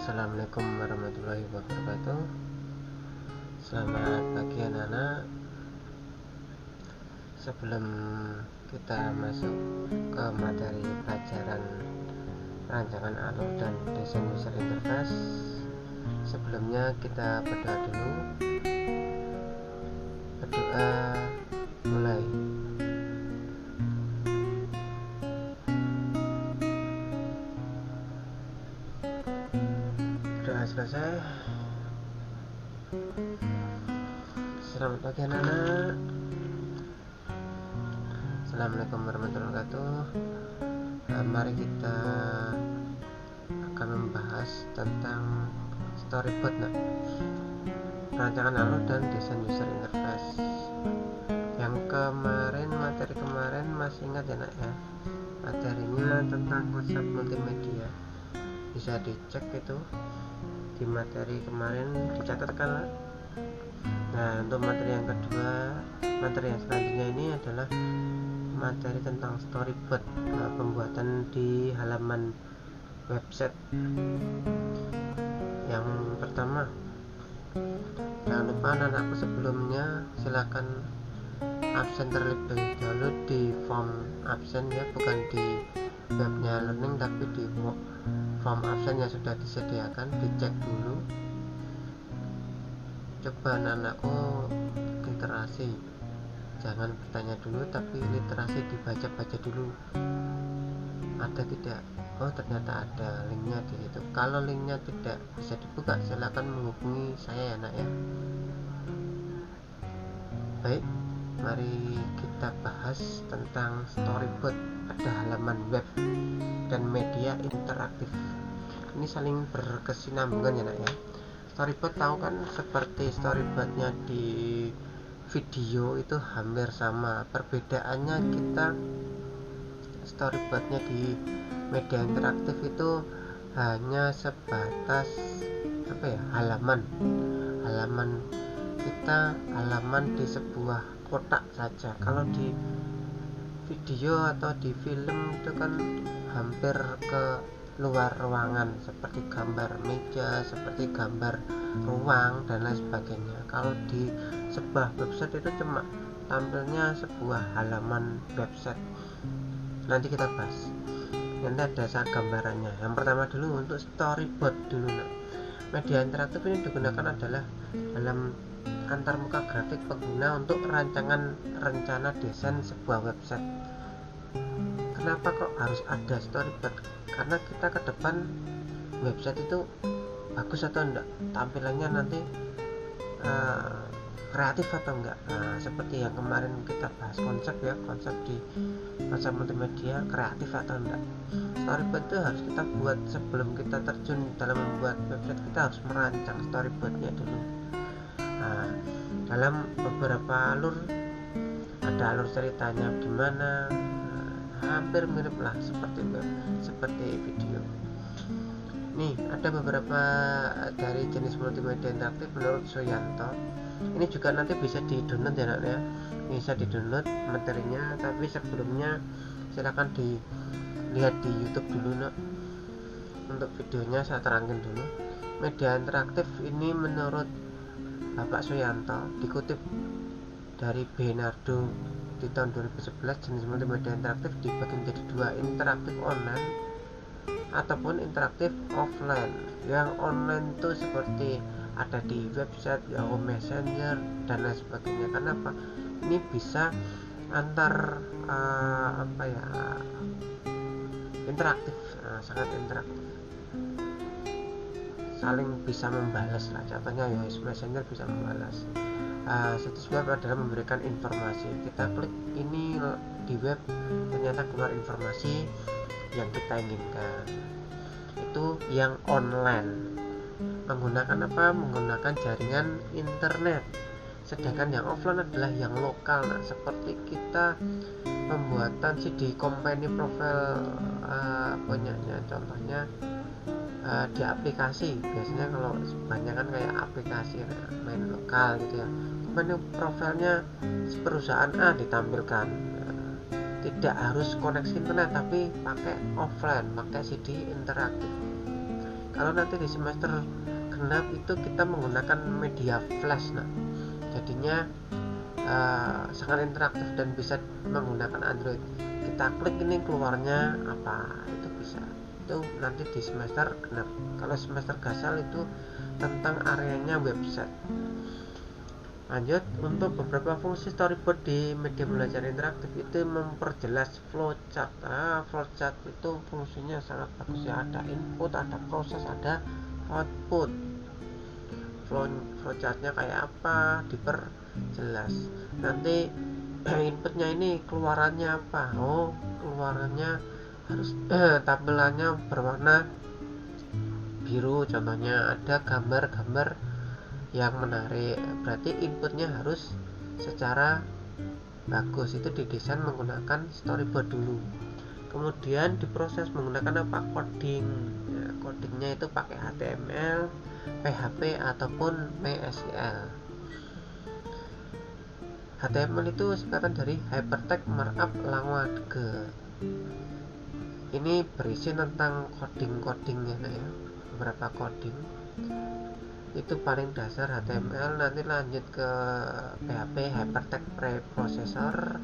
Assalamualaikum warahmatullahi wabarakatuh. Selamat pagi anak-anak. Sebelum kita masuk ke materi pelajaran rancangan alur dan desain user interface, sebelumnya kita berdoa dulu. Berdoa mulai. Doa selesai. Selamat pagi anak-anak. Assalamualaikum warahmatullahi wabarakatuh. Mari kita akan membahas tentang storyboard, rancangan alur dan desain user interface. Yang materi kemarin masih ingat ya nak ya? Materinya tentang konsep multimedia. Bisa dicek itu di materi kemarin, dicatatkan lah. Nah, untuk materi yang kedua, materi yang selanjutnya ini adalah materi tentang storyboard, pembuatan di halaman website. Yang pertama, jangan lupa anak-anakku sebelumnya silakan absen terlebih dahulu di form absen ya, bukan di webnya learning tapi di form absen yang sudah disediakan, dicek dulu. Coba anak-anakku literasi, jangan bertanya dulu tapi literasi, dibaca-baca dulu ada tidak. Oh ternyata ada linknya di situ. Kalau linknya tidak bisa dibuka, silakan menghubungi saya ya nak ya. Baik, mari kita bahas tentang storyboard pada halaman web dan media interaktif. Ini saling berkesinambungan ya nak ya. Storyboard tahu kan, seperti storyboardnya di video itu hampir sama. Perbedaannya kita storyboardnya di media interaktif itu hanya sebatas halaman kita, halaman di sebuah kotak saja. Kalau di video atau di film itu kan hampir ke luar ruangan, seperti gambar meja, seperti gambar ruang dan lain sebagainya. Kalau di sebuah website itu cuma tampilnya sebuah halaman website. Nanti kita bahas, nanti ada gambarannya. Yang pertama dulu untuk storyboard dulu nah. Media interaktif ini digunakan adalah dalam antarmuka grafik pengguna untuk rancangan rencana desain sebuah website. Kenapa kok harus ada storyboard? Karena kita ke depan website itu bagus atau enggak, tampilannya nanti kreatif atau enggak. Nah, seperti yang kemarin kita bahas konsep di konsep multimedia, kreatif atau enggak. Storyboard itu harus kita buat sebelum kita terjun dalam membuat website. Kita harus merancang storyboardnya dulu. Nah, dalam beberapa alur ada alur ceritanya gimana, hampir mirip lah seperti video. Nih ada beberapa dari jenis multimedia interaktif menurut Suyanto. Ini juga nanti bisa di-download ya nak ya, bisa di-download materinya. Tapi sebelumnya silakan dilihat di YouTube dulu nak. Untuk videonya saya terangkan dulu. Media interaktif ini menurut Bapak Suyanto dikutip dari Bernardo di tahun 2011, jenis multimedia interaktif dibagi menjadi dua, interaktif online ataupun interaktif offline. Yang online itu seperti ada di website, Yahoo Messenger dan lain sebagainya. Kenapa? Ini bisa antar interaktif, sangat interaktif, saling bisa membalas lah. Contohnya Yahoo Messenger bisa membalas. Situs web adalah memberikan informasi. Kita klik ini di web, ternyata keluar informasi yang kita inginkan. Itu yang online. Menggunakan menggunakan jaringan internet. Sedangkan yang offline adalah yang lokal. Nah, seperti kita pembuatan CD company profile punyanya, contohnya di aplikasi. Biasanya kalau banyak kan kayak aplikasi main lokal gitu ya, company profilnya perusahaan A ditampilkan. Tidak harus koneksi internet tapi pakai offline, pakai CD interaktif. Kalau nanti di semester genap itu kita menggunakan media flash, nah jadinya sangat interaktif dan bisa menggunakan Android. Kita klik ini keluarnya apa, itu bisa. Itu nanti di semester genap. Kalau semester gasal itu tentang areanya website. Lanjut, untuk beberapa fungsi storyboard di media belajar interaktif itu memperjelas flowchart. Flowchart itu fungsinya sangat bagus ya, ada input, ada proses, ada output. Flowchartnya kayak apa diperjelas. Nanti inputnya ini keluarannya apa, keluarannya harus tampilannya berwarna biru, contohnya ada gambar-gambar yang menarik, berarti inputnya harus secara bagus, itu didesain menggunakan storyboard dulu, kemudian diproses menggunakan apa, coding. Ya, codingnya itu pakai HTML, PHP ataupun MySQL. HTML itu singkatan dari Hypertext Markup Language. Ini berisi tentang coding-codingnya ya, beberapa coding itu paling dasar HTML. Nanti lanjut ke PHP, Hypertext Preprocessor.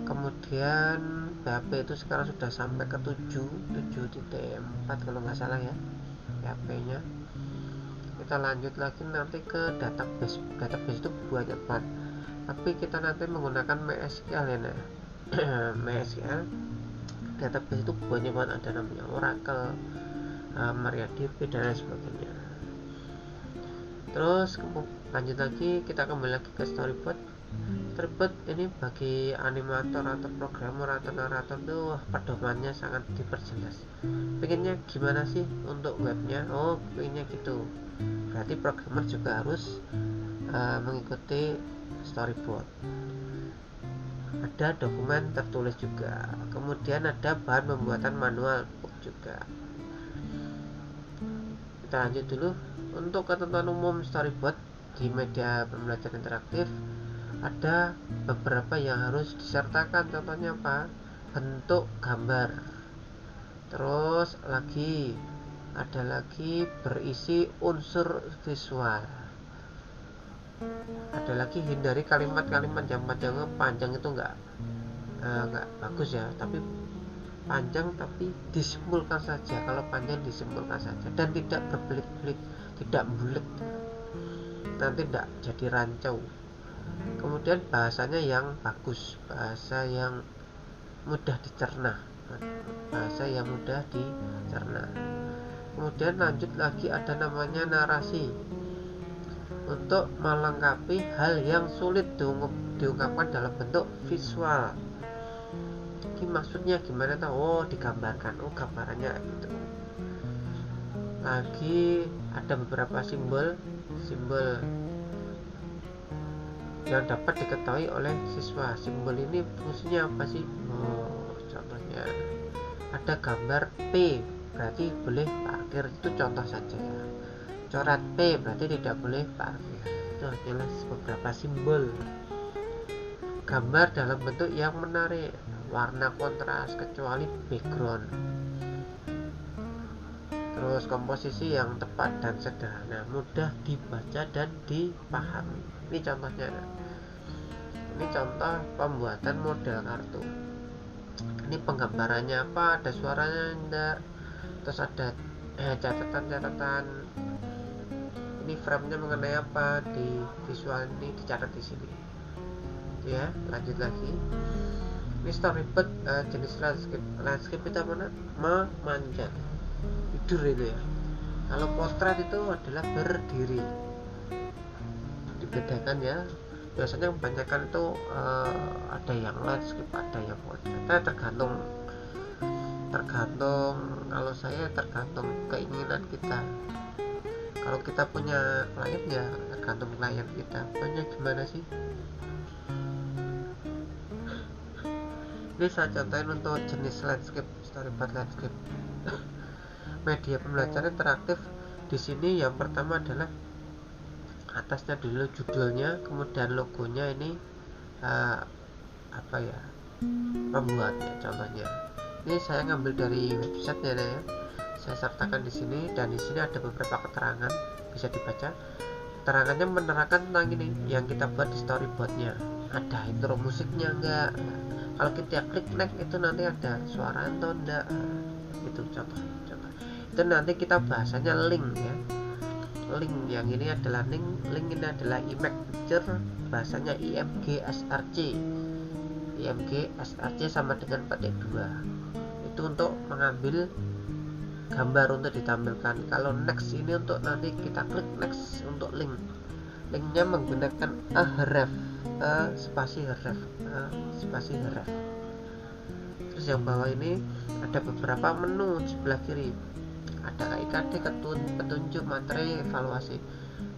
Kemudian PHP itu sekarang sudah sampai ke 7.4 kalau nggak salah ya PHP nya. Kita lanjut lagi nanti ke database. Database itu banyak banget, tapi kita nanti menggunakan MySQL ya, nah. MySQL database itu banyak banget, ada namanya Oracle, MariaDB dan lain sebagainya. Terus lanjut lagi, kita kembali lagi ke storyboard. Storyboard ini bagi animator atau programmer atau narator tuh pedomannya sangat diperjelas. Pengennya gimana sih untuk webnya? Pengennya gitu. Berarti programmer juga harus mengikuti storyboard. Ada dokumen tertulis juga. Kemudian ada bahan pembuatan manual juga. Kita lanjut dulu. Untuk ketentuan umum storyboard di media pembelajaran interaktif ada beberapa yang harus disertakan, contohnya apa, bentuk gambar, terus ada lagi berisi unsur visual, ada lagi hindari kalimat-kalimat yang panjang itu nggak bagus ya, tapi panjang tapi disimpulkan saja. Kalau panjang disimpulkan saja dan tidak berbelit-belit, tidak bulat, nanti tidak jadi rancau. Kemudian bahasanya yang bagus, bahasa yang mudah dicerna. Kemudian lanjut lagi, ada namanya narasi untuk melengkapi hal yang sulit diungkapkan dalam bentuk visual. Ini maksudnya gimana tahu? Digambarkan, gambarannya gitu. Lagi ada beberapa simbol yang dapat diketahui oleh siswa. Simbol ini fungsinya apa sih? Contohnya ada gambar P, berarti boleh parkir, itu contoh saja ya. Coret P berarti tidak boleh parkir. Itu adalah beberapa simbol. Gambar dalam bentuk yang menarik, warna kontras kecuali background. Terus komposisi yang tepat dan sederhana, mudah dibaca dan dipahami. Ini contohnya. Ini contoh pembuatan model kartu. Ini penggambarannya apa? Ada suaranya enggak? Terus ada catatan-catatan. Ini frame-nya mengenai apa? Di visual ini dicatat di sini. Ya, lanjut lagi. Ini storyboard jenis landscape itu mana? Memanjang. Tidur itu ya. Kalau portrait itu adalah berdiri. Dibedakan ya. Biasanya kebanyakan itu ada yang landscape, ada yang portrait. Tergantung kalau saya tergantung keinginan kita. Kalau kita punya klien ya tergantung klien kita. Punya gimana sih? Ini saya contohin untuk jenis landscape, storyboard landscape. Media pembelajaran interaktif di sini yang pertama adalah atasnya dulu judulnya, kemudian logonya ini apa ya, pembuatnya. Contohnya ini saya ngambil dari website ya. saya sertakan di sini, dan di sini ada beberapa keterangan bisa dibaca. Keterangannya menerangkan tentang ini yang kita buat di storyboardnya. Ada intro musiknya enggak? Kalau kita klik next itu nanti ada suara atau enggak? Itu contoh. Itu nanti kita bahasanya link ya. Link yang ini adalah link ini adalah image picture, bahasanya IMG SRC. IMG SRC sama dengan petik 2. Itu untuk mengambil gambar untuk ditampilkan. Kalau next ini untuk nanti kita klik next untuk link. Linknya menggunakan href, spasi href. Terus yang bawah ini ada beberapa menu di sebelah kiri. Ada KIKD, petunjuk, materi, evaluasi.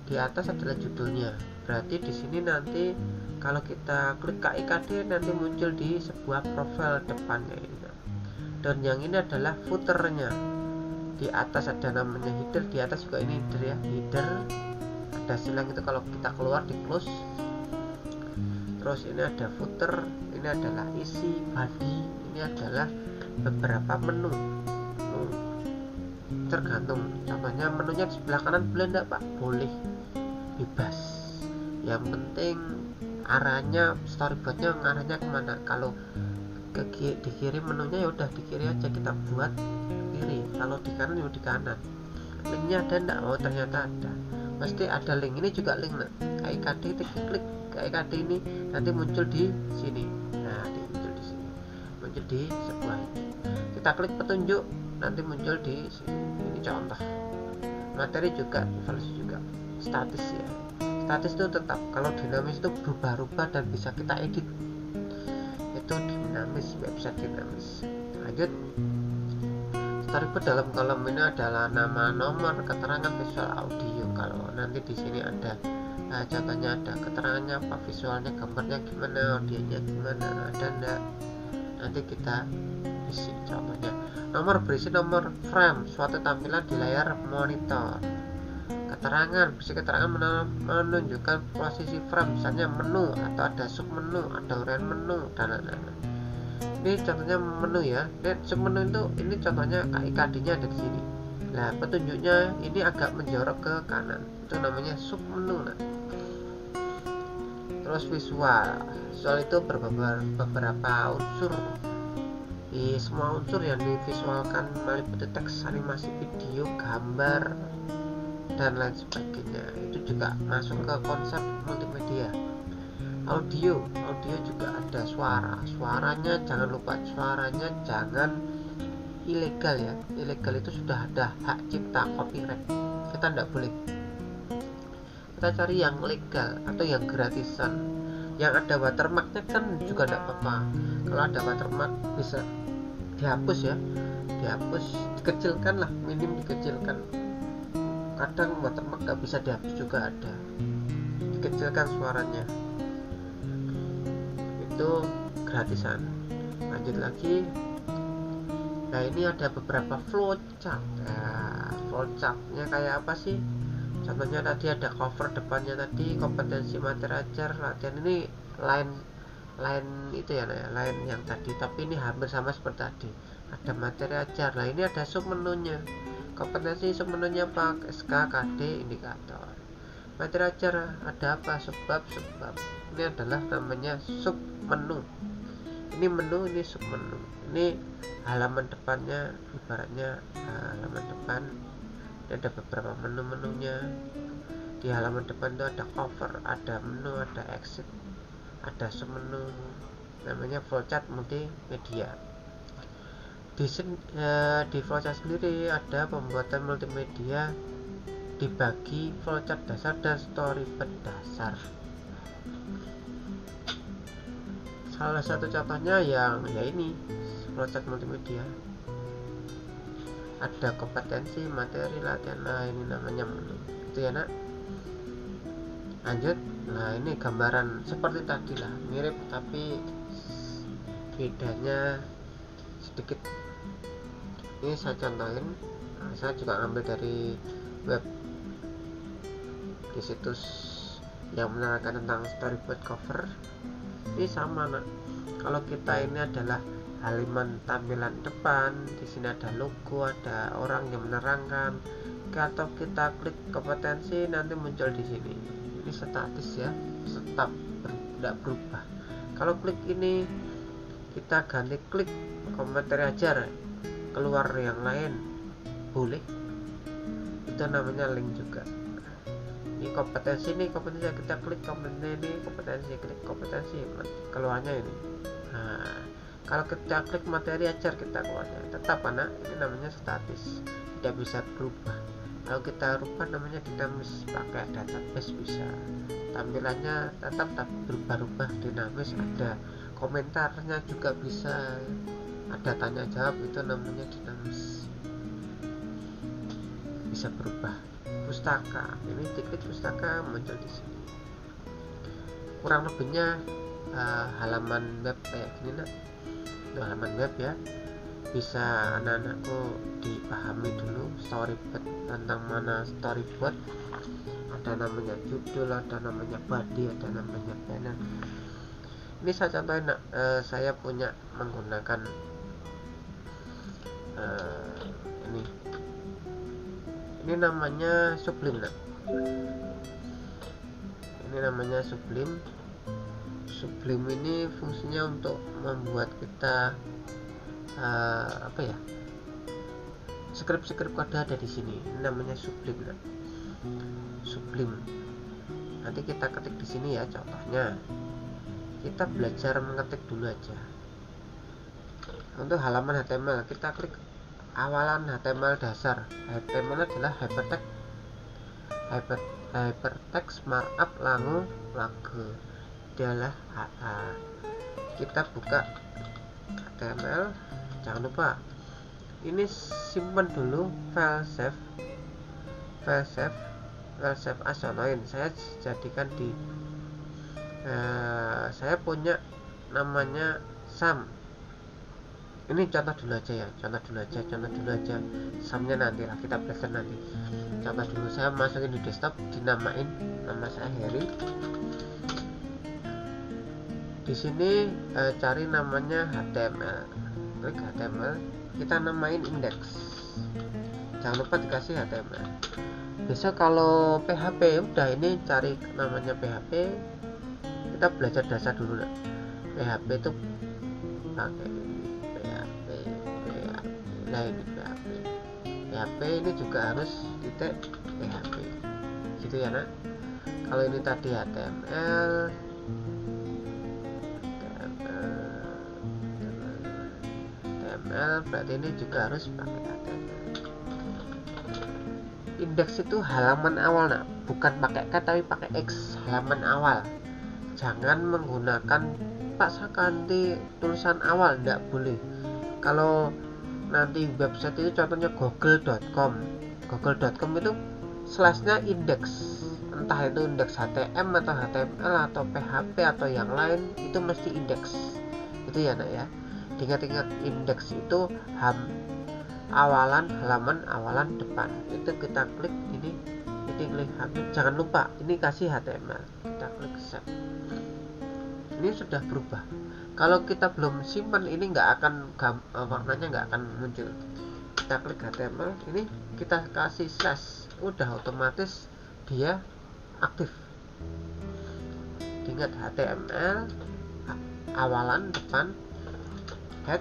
Di atas adalah judulnya. Berarti di sini nanti kalau kita klik KIKD nanti muncul di sebuah profil depannya ini. Dan yang ini adalah footernya. Di atas ada namanya header, di atas juga ini header ya, header ada silang itu kalau kita keluar di close. Terus ini ada footer, ini adalah isi, body, ini adalah beberapa menu. Tergantung, contohnya menunya di sebelah kanan boleh enggak Pak? Boleh, bebas, yang penting arahnya storyboardnya arahnya kemana. Kalau di kiri menunya ya udah di kiri aja kita buat kiri, kalau di kanan ya di kanan. Linknya ada enggak? Oh ternyata ada, pasti ada link. Ini juga link nah. KIKD, klik KIKD ini nanti muncul di sini. Nah muncul di sini, muncul di sebuah ini. Kita klik petunjuk nanti muncul di sini. Ini contoh. Materi juga, evaluasi juga. Statis ya, statis itu tetap. Kalau dinamis itu berubah-ubah dan bisa kita edit. Itu dinamis, website dinamis. Lanjut, storyboard dalam kolom ini adalah nama, nomor, keterangan, visual, audio. Kalau nanti di sini ada contohnya, ada keterangannya apa, visualnya, gambarnya gimana, audionya gimana, ada enggak, nanti kita isi. Contohnya nomor berisi nomor frame suatu tampilan di layar monitor. Keterangan berisi keterangan menunjukkan posisi frame, misalnya menu atau ada sub menu, ada uraian menu dan lain-lain. Ini contohnya menu ya. Dan sub menu itu ini contohnya KIKD-nya ada di sini. Nah petunjuknya ini agak menjorok ke kanan, itu namanya sub menu. Nah terus visual itu beberapa unsur. Di semua unsur yang divisualkan meliputi teks, animasi, video, gambar dan lain sebagainya. Itu juga masuk ke konsep multimedia. Audio juga ada suaranya jangan lupa, suaranya jangan ilegal ya. Ilegal itu sudah ada hak cipta, copyright, kita tidak boleh. Kita cari yang legal atau yang gratisan. Yang ada watermarknya kan juga tidak apa-apa. Kalau ada watermark bisa dihapus ya, dihapus, dikecilkan lah, minim dikecilkan. Kadang watermark nggak bisa dihapus juga ada, dikecilkan suaranya. Itu gratisan. Lanjut lagi. Nah ini ada beberapa flowchart. Nah, flowchartnya kayak apa sih? Contohnya tadi ada cover depannya tadi, kompetensi, materi ajar, latihan. Ini lain itu ya, lain yang tadi, tapi ini hampir sama seperti tadi. Ada materi ajar. Nah ini ada sub menunya. Kompetensi sub menunya apa? SK, KD, indikator. Materi ajar ada apa? Subbab. Ini adalah namanya sub menu. Ini menu, ini sub menu. Ini halaman depannya, ibaratnya halaman depan. Ini ada beberapa menu-menunya. Di halaman depan itu ada cover, ada menu, ada exit, ada submenu, namanya flowchart multimedia. Di flowchart sendiri ada pembuatan multimedia dibagi flowchart dasar dan storyboard dasar. Salah satu contohnya ya ini flowchart multimedia. Ada kompetensi, materi, latihan. Nah ini namanya menu itu ya nak. Lanjut. Nah ini gambaran seperti tadi lah, mirip tapi bedanya sedikit. Ini saya contohin. Nah, saya juga ambil dari web di situs yang menerangkan tentang storyboard cover. Ini sama nak. Kalau kita ini adalah halaman tampilan depan. Di sini ada logo, ada orang yang menerangkan. Atau kita klik kompetensi, nanti muncul di sini. Ini statis ya, tetap tidak berubah. Kalau klik ini kita ganti klik komentar ajar, keluar yang lain boleh, itu namanya link juga. Ini kompetensi, kita klik kompetensi, klik kompetensi, keluarnya ini. Nah, kalau kita klik materi ajar, kita keluarnya tetap, anak ini namanya statis, tidak bisa berubah. Kalau kita rubah namanya dinamis, pakai database bisa, tampilannya tetap berubah-ubah, dinamis, ada komentarnya juga bisa, ada tanya jawab, itu namanya dinamis, bisa berubah. Pustaka, ini diklik pustaka muncul di sini. Kurang lebihnya halaman web kayak gini nak, itu halaman web ya. Bisa anak-anakku dipahami dulu storyboard, tentang mana storyboard, ada namanya judul, ada namanya body, ada namanya banner. Ini saya contohin nak, saya punya menggunakan ini namanya Sublime nak. Ini namanya Sublime. Sublime ini fungsinya untuk membuat kita script kode ada di sini. Ini namanya Sublime nak. Sublime. Nanti kita ketik di sini ya, contohnya. Kita belajar mengetik dulu aja. Untuk halaman HTML, kita klik awalan HTML dasar. HTML adalah hypertext markup lagu. Adalah HA. Kita buka HTML. Jangan lupa ini simpan dulu file save as online. Saya jadikan di saya punya namanya sum. Ini contoh dulu aja ya, contoh dulu aja. Sumnya nanti lah, kita belajar nanti. Contoh dulu, saya masukin di desktop, dinamain, nama saya Heri. Di sini cari namanya HTML, klik HTML, kita namain index. Jangan lupa dikasih HTML. Besok kalau PHP, udah ini cari namanya PHP. Kita belajar dasar dulu lah. PHP itu pakai nah ini PHP ini juga harus titik PHP gitu ya nak. Kalau ini tadi HTML berarti ini juga harus pakai HTML. Indeks itu halaman awal nak, bukan pakai K tapi pakai X, halaman awal. Jangan menggunakan Pak saya ganti tulisan awal, tidak boleh. Kalau nanti website itu contohnya google.com itu slashnya indeks, entah itu indeks HTML atau HTML atau PHP atau yang lain, itu mesti indeks itu ya nak ya. Ingat-ingat, indeks itu halaman awalan depan. Itu kita klik ini klik HP. Jangan lupa ini kasih HTML, kita klik save. Ini sudah berubah. Kalau kita belum simpan ini nggak akan warnanya nggak akan muncul. Kita klik HTML, ini kita kasih slash, udah otomatis dia aktif. Ingat HTML awalan depan, head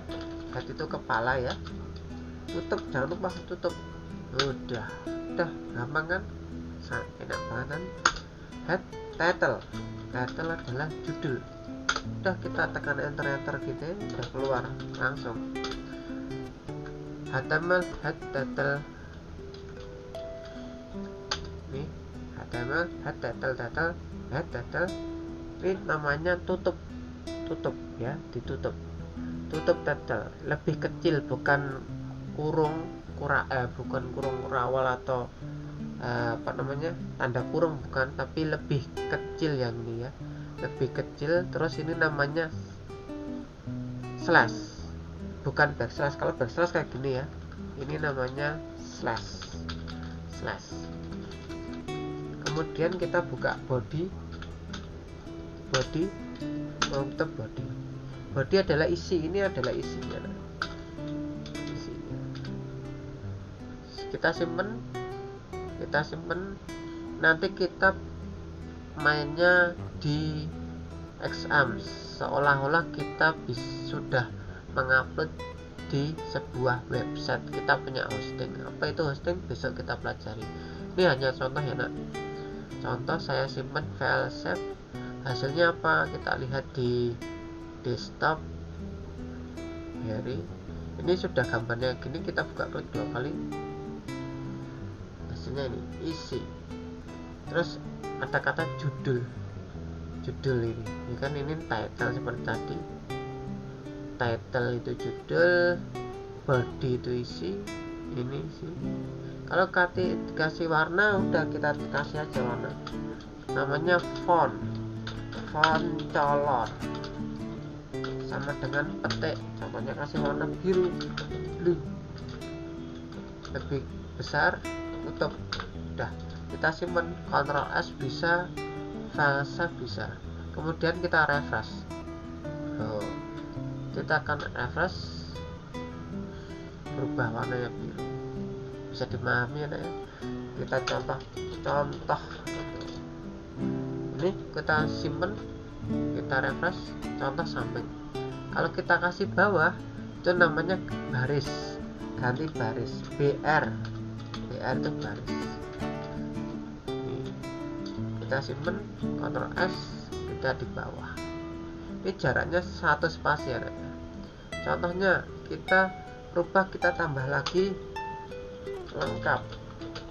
itu kepala ya. Tutup, jangan lupa tutup. Udah gampang kan, enak banget kan. Head title adalah judul. Udah kita tekan enter gitu ya, udah keluar langsung HTML head title. Nih HTML head title ini namanya tutup ya, ditutup title lebih kecil, bukan kurung kurawal atau tanda kurung, bukan, tapi lebih kecil yang ini ya, lebih kecil. Terus ini namanya slash, bukan backslash. Kalau backslash kayak gini ya, ini namanya slash. Kemudian kita buka body body adalah isi, ini adalah isinya. Kita simpen, nanti kita mainnya di Xampp seolah-olah kita sudah mengupload di sebuah website. Kita punya hosting. Apa itu hosting? Besok kita pelajari. Ini hanya contoh ya nak. Contoh saya simpen file save, hasilnya apa? Kita lihat di desktop. Ini sudah gambarnya gini, kita buka klik 2 kali, hasilnya ini isi. Terus ada kata judul ini kan, ini title seperti tadi. Title itu judul, body itu isi, ini sih. Kalau kasih warna, udah kita kasih aja warna, namanya font color, sama dengan petik. Contohnya kasih warna biru, lebih besar, tutup. Udah, kita simpan. Ctrl S bisa, file save bisa. Kemudian kita refresh. Kita akan refresh, berubah warnanya biru. Bisa dimahami ya. Kita contoh ini, kita simpan, kita refresh, contoh samping. Kalau kita kasih bawah, itu namanya baris, ganti baris. BR itu baris. Kita simpan, Ctrl S, kita di bawah. Ini jaraknya 1 spasi ya. Contohnya kita rubah, kita tambah lagi lengkap,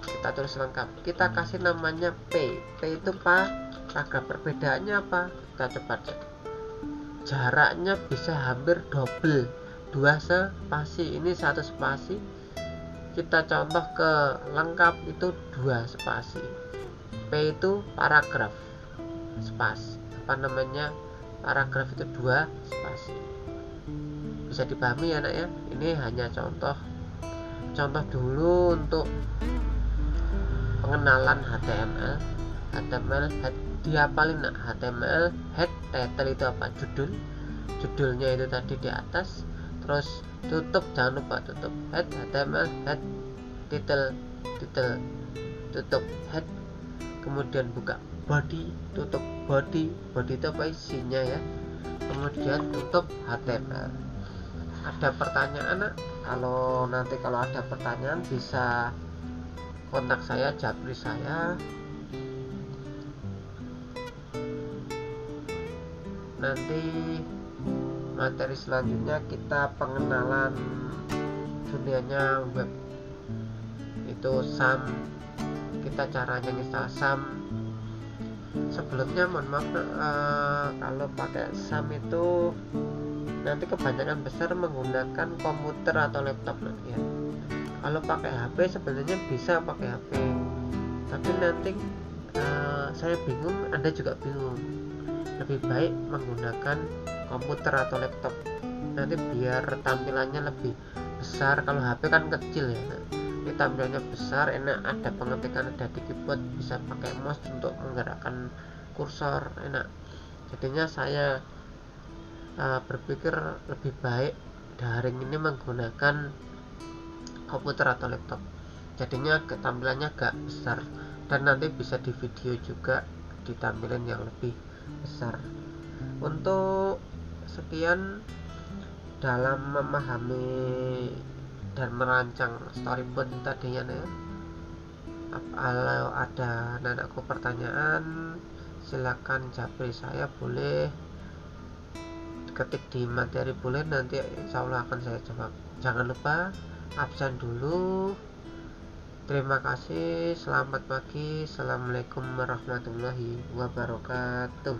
kita tulis lengkap, kita kasih namanya P itu paragraf. Perbedaannya apa? Kita coba cek. Jaraknya bisa hampir double, 2 spasi, ini 1 spasi. Kita contoh ke lengkap itu 2 spasi. P itu paragraf, paragraf itu 2 spasi. Bisa dipahami ya nak ya. Ini hanya contoh dulu untuk pengenalan HTML head. Diapalin nak, HTML head, title itu apa? Judulnya itu tadi di atas. Terus tutup, jangan lupa tutup. Head, HTML head, title tutup head. Kemudian buka body, tutup body itu apa? Isinya ya. Kemudian tutup HTML. Ada pertanyaan nak? Kalau ada pertanyaan bisa kontak saya, japri saya. Nanti materi selanjutnya kita pengenalan dunianya web, itu Xampp, kita caranya install Xampp. Sebelumnya mohon maaf, kalau pakai Xampp itu nanti kebanyakan besar menggunakan komputer atau laptop ya. Kalau pakai HP sebenarnya bisa pakai HP, tapi nanti saya bingung, Anda juga bingung. Lebih baik menggunakan komputer atau laptop, nanti biar tampilannya lebih besar. Kalau HP kan kecil ya. Ini tampilannya besar, enak, ada pengetikan, ada di keyboard, bisa pakai mouse untuk menggerakkan kursor, enak. Jadinya saya berpikir lebih baik daring ini menggunakan komputer atau laptop, jadinya tampilannya agak besar, dan nanti bisa di video juga ditampilin yang lebih besar. Untuk sekian dalam memahami dan merancang storyboard tadinya ya. Kalau ada anakku pertanyaan, silakan japri saya, boleh ketik di materi, boleh, nanti insya Allah akan saya jawab. Jangan lupa absen dulu. Terima kasih, selamat pagi, assalamualaikum warahmatullahi wabarakatuh.